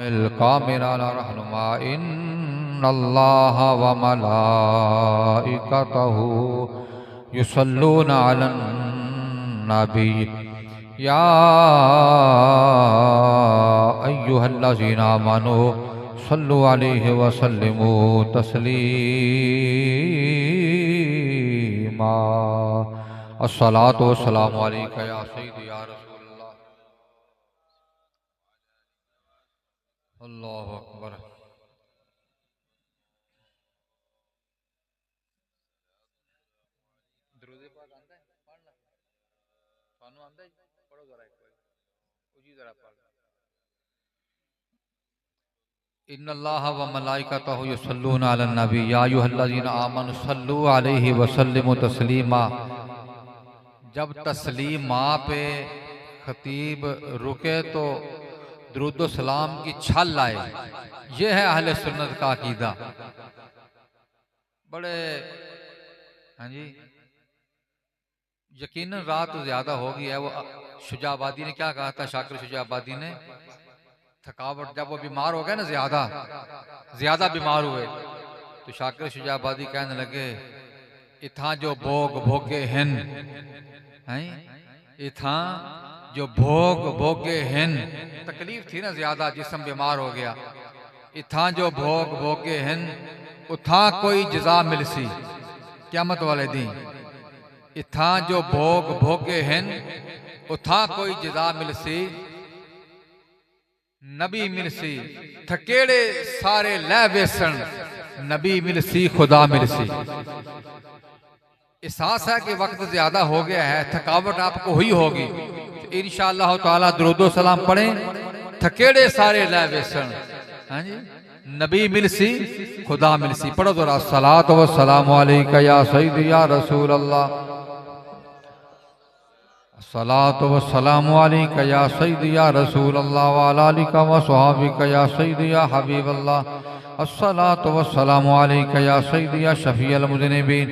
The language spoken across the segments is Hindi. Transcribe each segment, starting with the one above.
कामिल अला रहनुमा इन्नल्लाह व मलाइकतहु युसल्लूना अलन नबी या अय्युहल्लज़ीना आमनू सल्लु अलैहि व सल्लिमू तस्लीमा। अस्सलातु वस्सलामु अलैका या सय्यदी या रसूलल्लाह। अल्लाहु अकबर। दरूद पाक आंदा है पढ़ना थानू आंदा है पढ़ो जरा एक बार उजी जरा पढ़। इन्नल्लाह व मलाइकतहु युसल्लूना अलन नबी या अय्युहल्लज़ीना आमनू सल्लु अलैहि व सल्लिमू तस्लीमा। जब तस्लीमा पे खतीब रुके तो दुरूद सलाम की छल आए। ये है अहले सुन्नत का अकीदा। बड़े हाँ जी यकीनन रात ज्यादा हो गई है। वो शुजाबादी ने क्या कहा था, शाकिर शुजाबादी ने, थकावट जब वो बीमार हो गए ना, ज्यादा बीमार हुए तो शाकिर शुजाबादी कहने लगे इथा जो भोग भोगे हैं, इथा जो भोग भोगे हैं, तकलीफ थी ना ज्यादा, जिस्म बीमार हो गया। इथा जो भोग भोगे हैं उथा कोई जजा मिलसी क़यामत वाले दिन। इथा जो भोग भोगे हैं उथा कोई जजा मिलसी नबी मिलसी। थकेड़े सारे लै बेसन नबी मिलसी खुदा मिलसी। एहसास है कि वक्त ज्यादा हो गया है, थकावट आपको हुई होगी। इंशाअल्लाह ताला दुरूदो सलाम पढ़ें। थकेड़े सारे लै बेसन, हाँ जी, नबी मिलसी खुदा मिलसी। पढ़ो जरा सलात व सलाम अलैका या सय्यदी या रसूल अल्लाह। सलात व सलाम अलैका या सय्यदी या रसूल अल्लाह व अला आलिका व सहाबिका या सय्यदी या हबीब अल्लाह। अस्सलातु व सलाम अलैका या सय्यदी या शफीअल मुज़निबीन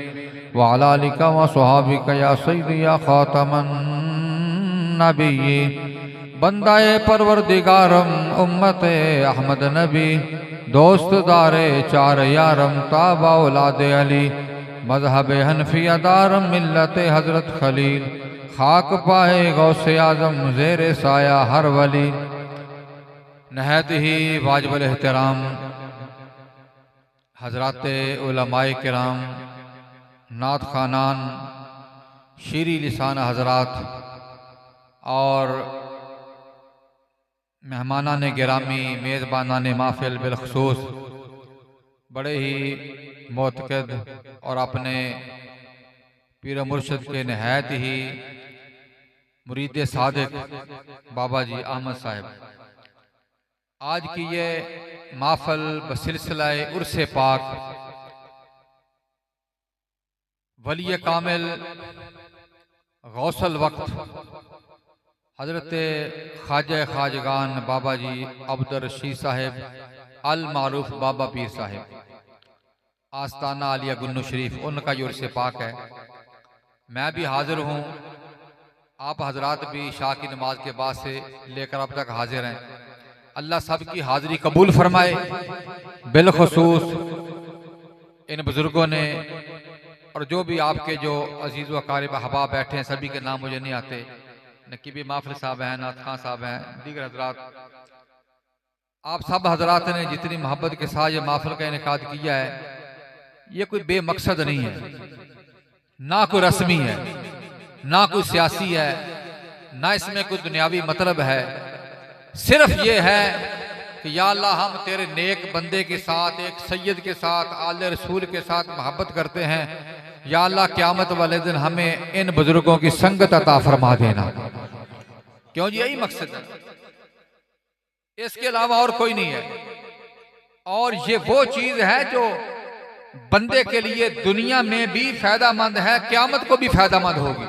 व अला आलिका व सहाबिका या सय्यदी या खातमन नबिय्यीन। बंदाए परवरदिगारम उम्मते अहमद नबी, दोस्त दारे चार यारम ताबा औलादे अली, मज़हब हनफिया दारम मिल्लते हजरत खलील, खाक पाए गौसे आजम ज़ेरे साया हर वली। नहायत ही वाजिबुल एहतराम हजराते उलमाए किराम, नात खानान, शीरी लिसान हजरात और मेहमाना ने गिरामी, मेज़बाना ने माफिल बिलखसूस बड़े ही मोतकद और अपने पीर मुर्शद के नहायत ही मुरीद सादिक बाबा जी अहमद साहब, आज की ये महफल बसिलसिला उर्से पाक वली कामिल गौसल वक्त हजरत ख्वाजा ख्वाजगान बाबा जी अब्दुर रशीद साहेब अल मारूफ बाबा पीर साहेब आस्ताना आलिया गुन्नू शरीफ, उनका ये उर्से पाक है। मैं भी हाजिर हूँ, आप हजरात भी शाह की नमाज के बाद से लेकर अब तक हाजिर हैं। अल्लाह सब की हाजिरी कबूल फरमाए। बिलखसूस इन बुजुर्गों ने और जो भी आपके जो अजीज़ व अकारिब अहबाब बैठे हैं, सभी के नाम मुझे नहीं आते, नकीबी माफिल साहब हैं, नात खां साहब हैं, दीगर हजरात, आप सब हजरात ने जितनी मोहब्बत के साथ ये महफिल का इनेकाद किया है, ये कोई बेमकसद नहीं है, ना कोई रस्मी है, ना कोई सियासी है, ना इसमें कोई दुनियावी मतलब है। सिर्फ ये है कि या अल्लाह हम तेरे नेक बंदे के साथ, एक सैयद के साथ, आले रसूल के साथ मोहब्बत करते हैं। या अल्लाह क़यामत वाले दिन हमें इन बुजुर्गों की संगत अता फरमा देना। क्यों जी, यही मकसद है, इसके अलावा और कोई नहीं है। और ये वो चीज है जो बंदे के लिए दुनिया में भी फायदामंद है, क़यामत को भी फायदामंद होगी।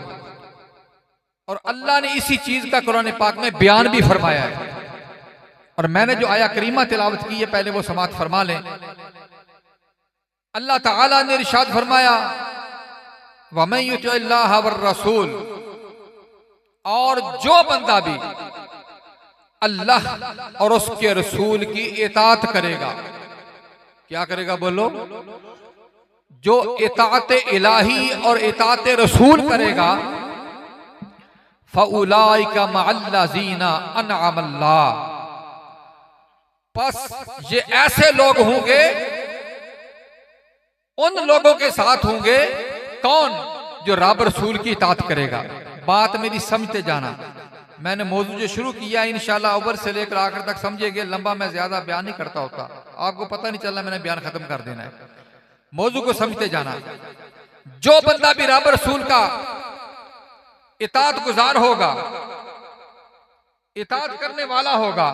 और अल्लाह ने इसी चीज का कुरान पाक में बयान भी फरमाया है। और मैंने जो आया करीमा तिलावत की है, पहले वो समात फरमा लें। अल्लाह ताला ने इरशाद फरमाया वमन युतिल्लाह वर रसूल, और जो बंदा भी अल्लाह और उसके रसूल की इताअत करेगा। क्या करेगा बोलो? जो इताअत इलाही और इताअत रसूल करेगा, फउलाइका मअल्लज़ीना अनअमल्लाह, बस ये ऐसे लोग होंगे, उन लोगों के साथ होंगे। कौन? जो रब रसूल की इताअत करेगा। बात मेरी समझते जाना। मैंने मौजू जो शुरू किया इंशाल्लाह अव्वल से लेकर आखिर तक समझेंगे। लंबा मैं ज्यादा बयान नहीं करता होता, आपको पता नहीं चलना मैंने बयान खत्म कर देना है। मौजू को समझते जाना। जो बंदा भी रब रसूल का इताअत गुजार होगा, इताअत करने वाला होगा,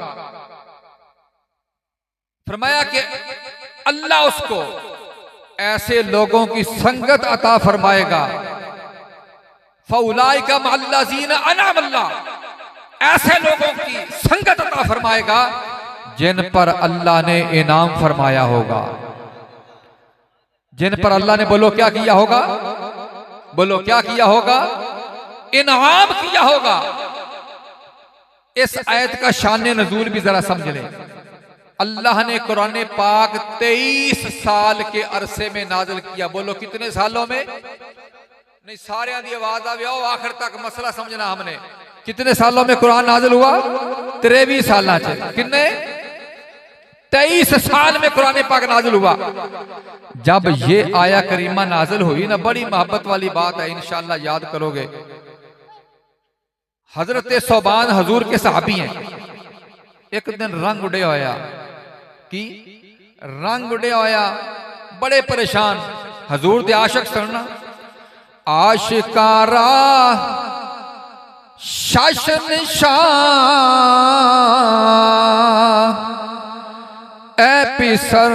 फरमाया कि अल्लाह उसको ऐसे लोगों की संगत अता फरमाएगा। फउलाइका मअल्लज़ीना अनअमल्लाह, ऐसे लोगों की संगत अता फरमाएगा जिन पर अल्लाह ने इनाम फरमाया होगा। जिन पर अल्लाह ने, बोलो क्या किया होगा? बोलो क्या किया होगा? इनाम किया होगा। इस आयत का शान नज़ूल भी जरा समझ लें। अल्लाह ने कुरान पाक 23 साल के अरसे में नाजिल किया। बोलो कितने सालों में? नहीं, सारे दी आवाज आ आओ आखिर तक मसला समझना। हमने कितने सालों में कुरान नाजिल हुआ? 23 साल। कितने? 23 साल में कुरान पाक नाजिल हुआ। जब ये आया करीमा नाजिल हुई ना, बड़ी मोहब्बत वाली बात है, इंशाअल्लाह याद करोगे। हजरत सोबान हजूर के सहाबी हैं। एक दिन रंग उड़े होया कि रंग उड़े होया, बड़े परेशान। हजूर दे आशिक सुनना, आशिकारा शासन शाह ए पिसर,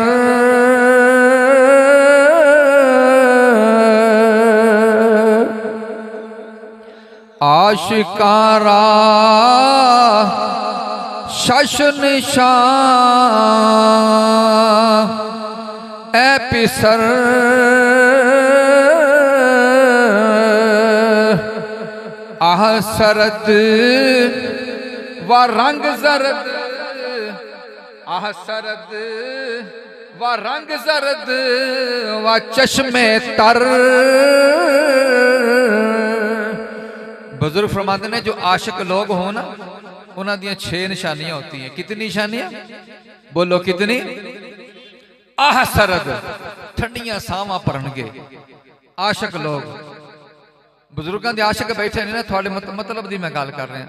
आशिकारा शासन शाह ए पिसर, आह सरद व रंग जरद, आह सरद व रंग जरद व चश्मे तर। बुजुर्ग फरमाते ने जो आशिक लोग हो ना, उन्हां दियां 6 निशानियां होती हैं। कितनी निशानियां? बोलो कितनी? आह सरद, ठंडियां सावां भरनगे आशिक लोग। बुजुर्गों के आशिक बैठे नहीं ना, थोड़े मतलब दी मैं गल कर रहा।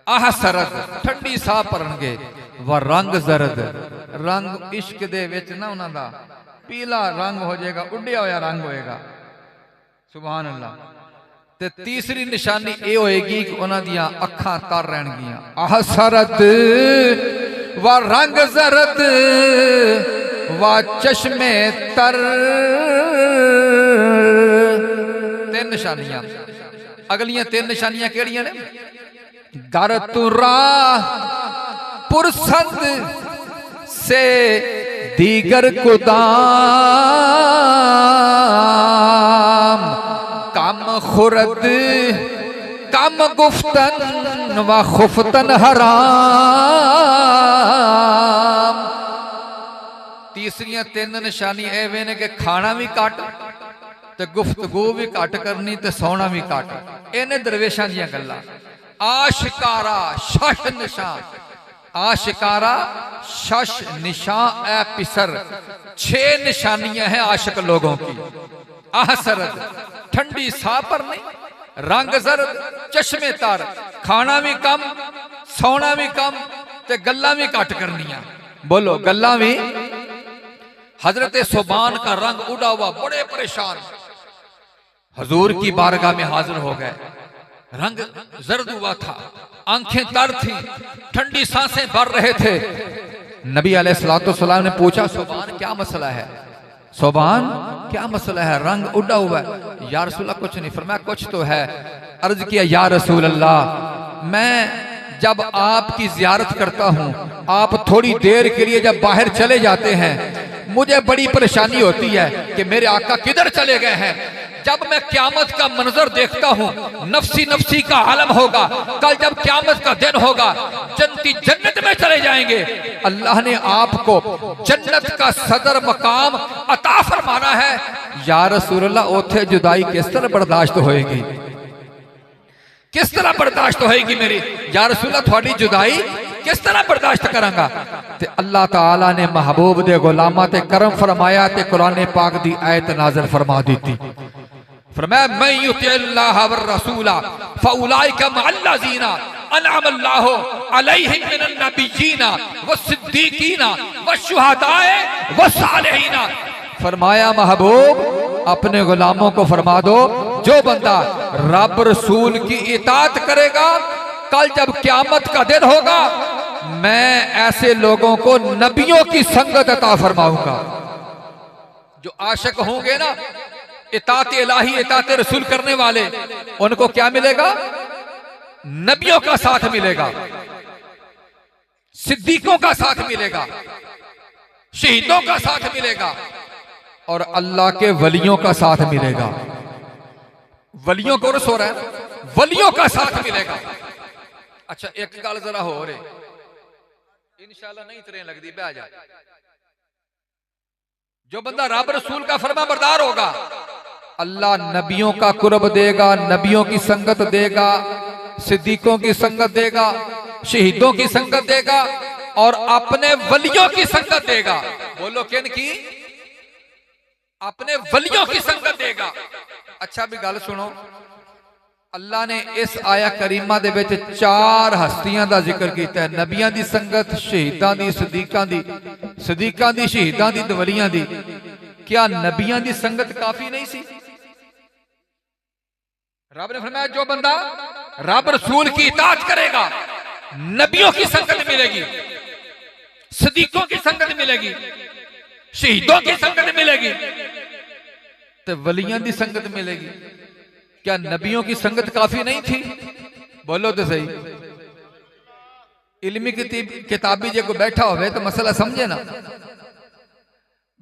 आह सरद, ठंडी साह भरनगे। व रंग जरद, रंग इश्क दे विच ना उन्हां दा पीला रंग हो जाएगा, उड्डिया होया रंग होएगा। सुभान अल्लाह। ते तीसरी निशानी ये होएगी कि उन्हां दियां अखां तर रहणगियां। आह सरद व रंग जरद व चश्मे तर। 3 निशानियां। अगलियां 3 निशानियां केड़ियां ने? गर तुरा पुरसद से दीगर कुदाम, कम खुरद कम गुफ्तन व खुफ्तन हराम। तीसरियां 3 निशानी एवें ने कि खाना भी घट ते गुफ्तगू भी घट करनी ते सोना भी घट। इन्हें दरवेशां दियां गल्लां। आशिकारा शश निशान, आशिकारा शश निशान ए पिसर। 6 निशानियां हैं आशिक लोगों की। आह सरद, ठंडी साह पर नहीं, रंग जरद, चश्मे तर, खाना भी कम, सोना भी कम ते गल्लां भी घट करनियां। बोलो गल्लां भी। हजरत सोबान का रंग उड़ा हुआ, बड़े परेशान हजूर की बारगाह में हाजिर हो गए। रंग जर्द हुआ था, आंखें तर थी, ठंडी सांसें भर रहे थे। नबी अलैहिस्सलाम ने पूछा, सोबान क्या मसला है? सोबान क्या मसला है? रंग उड़ा हुआ है। या रसूल अल्लाह कुछ नहीं। फरमाया कुछ तो है। अर्ज किया, या रसूल अल्लाह, मैं जब आपकी जियारत करता हूँ, आप थोड़ी देर के लिए जब बाहर चले जाते हैं, मुझे बड़ी परेशानी होती है कि मेरे आका किधर चले गए हैं। जब मैं क़यामत का मंजर देखता हूँ, नफ्सी नफ्सी का आलम होगा। कल जब क़यामत का दिन होगा, जन्नती जन्नत में चले जाएंगे। अल्लाह ने आपको जन्नत का सदर मकाम अता फरमाना है। या रसूल अल्लाह, ओथे जुदाई किस तरह बर्दाश्त होएगी, किस तरह बर्दाश्त होएगी मेरी? या रसूल अल्लाह, थोड़ी जुदाई किस तरह बर्दाश्त करांगा? ते अल्लाह ताला ने महबूब दे गुलामा ते करम फरमाया ते कुरान पाक दी आयत नाज़िल फरमा दी थी। फरमाया मैं युतिल्लाह व रसूला फउलाइका मअल्लज़ीना अनअमल्लाहु अलैहिम मिनन नबिय्यीना व सिद्दीकीना व शुहदाए व सालिहीना। फरमाया महबूब अपने गुलामों को फरमा दो, जो बंदा रब रसूल की इताअत करेगा, कल जब क़यामत का दिन होगा, मैं ऐसे लोगों को नबियों की संगत अता फरमाऊंगा। जो आशिक होंगे ना, इताअत इलाही इताअत रसूल करने वाले, उनको क्या मिलेगा? नबियों का साथ मिलेगा, सिद्दीकों का साथ मिलेगा, शहीदों का साथ मिलेगा और अल्लाह के वलियों का साथ मिलेगा। वलियों को रस हो रहा है, वलियों का साथ मिलेगा। अच्छा एक गल जरा हो रहे, इंशाल्लाह नहीं तरह लगती, बह जा। जो बंदा रब रसूल का फरमा बरदार होगा, अल्लाह नबियों का कुर्ब देगा, नबियों की संगत देगा, सिद्दीकों की संगत देगा, शहीदों की संगत देगा और अपने वलियों की संगत देगा। बोलो किन की? अपने वलियों की संगत देगा। अच्छा भी गल सुनो, अल्लाह ने इस आया करीमा दे विच 4 हस्तियां दा जिक्र किया है। नबियां दी संगत, शहीदां दी, सिद्दीकां दी, सिद्दीकां दी, शहीदां दी, वलियां दी। क्या नबियां दी संगत काफी नहीं सी? रब ने फरमाया जो बंदा रब रसूल की इताअत करेगा, नबियों की संगत मिलेगी, सिद्दीकों की संगत मिलेगी, शहीदों की संगत मिलेगी, तो वलियां दी संगत मिलेगी। क्या नबियों की संगत काफी नहीं थी? बोलो तो सही। इल्मी किताबी जे को बैठा हो तो मसला समझे ना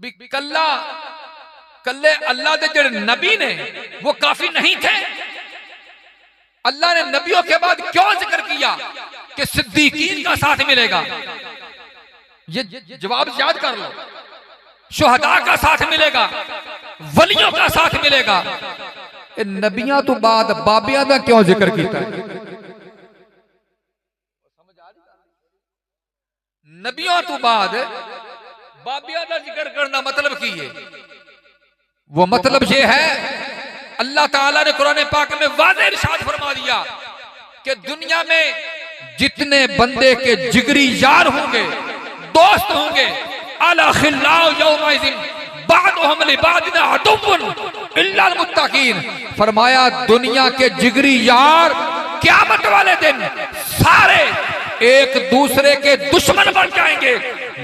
भी कल्ला कल्ले अल्लाह दे जेड़े नबी ने वो काफी नहीं थे। अल्लाह ने नबियों के बाद क्यों जिक्र किया कि सिद्दीकीन का साथ मिलेगा? ये जवाब याद कर लो। शुहदा का साथ मिलेगा, वलियों का साथ मिलेगा। नबियां तो बाद बाबियां का क्यों जिक्र किया? नबियों तो बाद बाबियां का जिक्र करना मतलब की है? वो मतलब ये है, अल्लाह ताला ने कुरान पाक में वाज़ेह इरशाद फरमा दिया कि दुनिया में जितने बंदे के जिगरी यार होंगे, दोस्त होंगे, अला खिल्लाउ यौमइज़िन बादुहुम लिबादिन अदुव्वुन इल्लल मुत्तकीन। फरमाया दुनिया के जिगरी यार क़यामत वाले दिन सारे एक दूसरे के दुश्मन बन जाएंगे,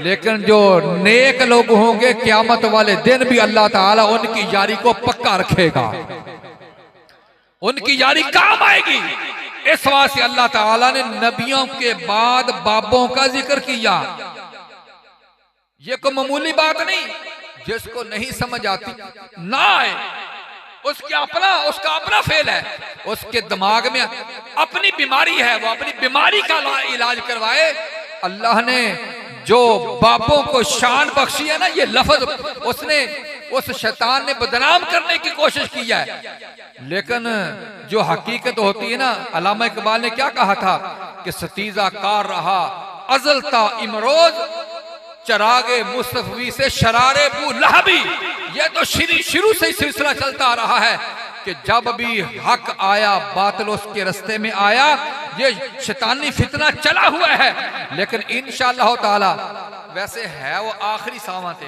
लेकिन जो नेक लोग होंगे क़यामत वाले दिन भी अल्लाह ताला उनकी यारी को पक्का रखेगा, उनकी यारी काम आएगी। इस वास्ते अल्लाह ताला ने नबियों के बाद बाबों का जिक्र किया। ये कोई मामूली बात नहीं, जिसको नहीं समझ आती ना आए, उसका अपना फेल है, उसके दिमाग में अपनी बीमारी है, वो अपनी बीमारी का इलाज करवाए। अल्लाह ने जो बापों को शान बख्शी है ना, ये लफ्ज उसने उस शैतान ने बदनाम करने की कोशिश की है, लेकिन जो हकीकत होती है ना, अल्लामा इकबाल ने क्या कहा था कि सतीजा कार रहा अजलता इमरोज चरागे मुस्तफवी से शरारे बू लहबी। ये तो शुरू से ही सिलसिला चलता आ रहा है कि जब भी हक आया बातिल उसके रास्ते में आया। ये शैतानी फितना चला हुआ है, लेकिन इंशाअल्लाह ताला वैसे है वो आखिरी सामाते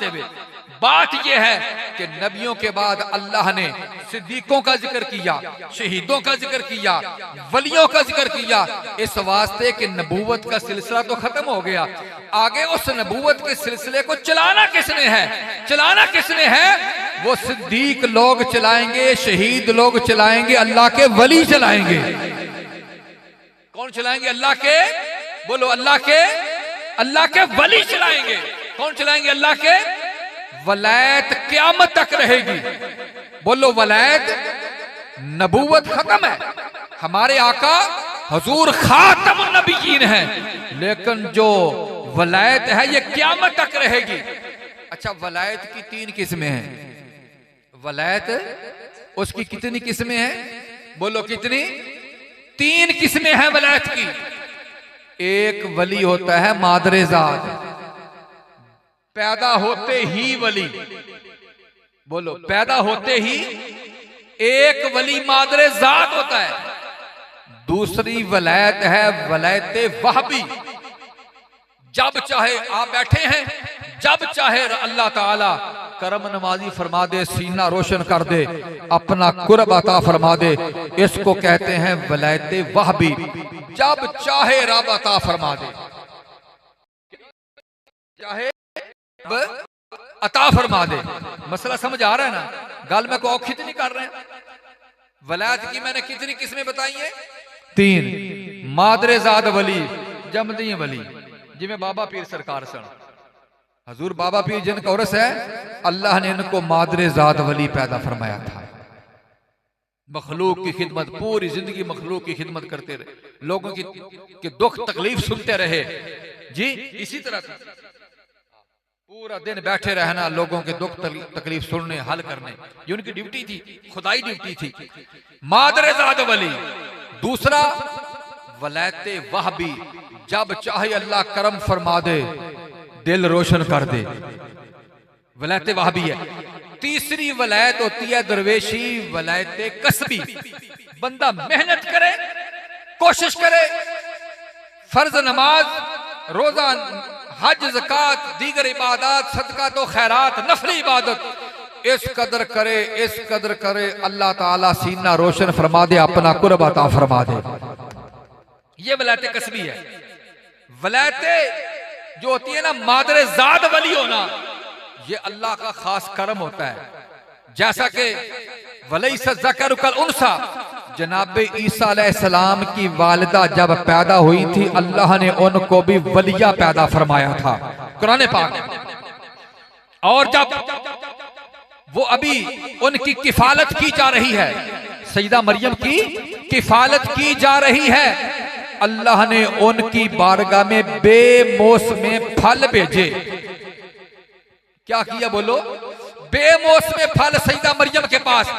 हुए। बात यह है कि नबियों के बाद अल्लाह ने सिद्दीकों का जिक्र किया, शहीदों का जिक्र किया, वलियों का जिक्र किया, इस वास्ते कि नबूवत का सिलसिला तो खत्म हो गया। आगे उस नबूवत के सिलसिले को चलाना किसने है? वो सिद्दीक लोग चलाएंगे, शहीद लोग चलाएंगे, अल्लाह के वली चलाएंगे। कौन चलाएंगे? अल्लाह के, बोलो अल्लाह के वली चलाएंगे। कौन चलाएंगे? अल्लाह के वलायत क़यामत तक रहेगी। बोलो वलायत, नबूवत खत्म है, हमारे आका हुजूर खातमुन नबिय्यीन है, लेकिन जो वलायत है ये क़यामत तक रहेगी। अच्छा, वलायत की 3 किस्में हैं। वलायत उसकी कितनी किस्में हैं? बोलो कितनी? 3 किस्में हैं वलायत की। एक वली होता है मादरेजाद, पैदा होते ही वली। बोलो, पैदा होते ही एक वली मादरेजाद होता है। दूसरी वलायत है वलायत वहबी। जब चाहे आप बैठे हैं, जब चाहे अल्लाह ताला करम नवाजी फरमा दे, सीना रोशन कर दे, अपना कुर्ब अता फरमा दे, इसको कहते हैं वलायत वहबी। जब चाहे रब अता फरमा दे, चाहे अता फरमा दे। मसला समझ आ रहा है ना? गल में को औखित नहीं कर रहे हैं। वलायत की मैंने कितनी किस्में बताई है? 3। मादरेजाद वली, जमदी वली, जिमें बाबा पीर सरकार सन। हजूर बाबा पीर जिनका उर्स है, अल्लाह ने इनको मादरेजाद वली पैदा फरमाया था। मखलूक की खिदमत, पूरी जिंदगी मखलूक की खिदमत करते रहे, लोगों की दुख तकलीफ सुनते रहे। जी इसी तरह था, पूरा दिन बैठे रहना, लोगों के दुख तकलीफ सुनने, हल करने, ये उनकी ड्यूटी थी, खुदाई ड्यूटी थी। मादरेजाद वली। दूसरा वलायत वहबी, जब चाहे अल्लाह करम फरमा दे, दिल रोशन कर दे, वलायत वहबी है। तीसरी वलायत होती है दरवेशी, वलायत कसबी। बंदा मेहनत करे, कोशिश करे, फर्ज नमाज, रोजा, हज, ज़कात, दीगर इबादत, सदका तो खैरात, नफली इबादत इस कदर करे, इस कदर करे, अल्लाह ताला सीना रोशन फरमा दे, अपना कुर्ब अता फरमा दे। ये वलायत कसबी है। वलायत जो होती है ना मादरेजाद वली होना, ये अल्लाह का खास करम होता है। जैसा कि वलैसा ज़करु कल उन्सा, जनाब ईसा अलैहिस्सलाम की वालिदा जब पैदा हुई थी, अल्लाह ने उनको भी वलिया पैदा फरमाया था, कुरान पाक। और जब वो अभी उनकी किफालत की जा रही है, सईदा मरियम की किफालत की जा रही है, अल्लाह ने उनकी बारगाह में बेमौसमे फल भेजे। क्या किया? बोलो, बेमौसमे फल सईदा मरियम के पास।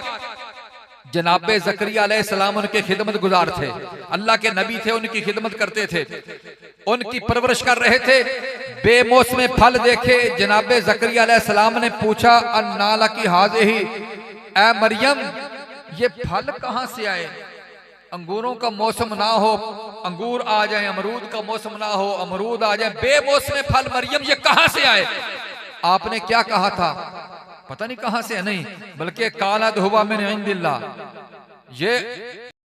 जनाब ज़करिया अलैहिस्सलाम उनके खिदमत गुजार थे, अल्लाह के नबी थे, उनकी खिदमत करते थे, उनकी परवरिश कर रहे थे। बेमौसमे फल देखे, जनाब ज़करिया अलैहिस्सलाम ने पूछा, अन्ना लकी हाज़िही, ऐ मरियम ये फल कहां से आए? अंगूरों का मौसम ना हो, अंगूर आ जाए, अमरूद का मौसम ना हो, अमरूद आ जाए, बेमौसमे फल, मरियम ये कहां से आए? आपने क्या कहा था? पता नहीं कहां से, नहीं बल्कि काला हुआ मिन इंदिल्लाह, ये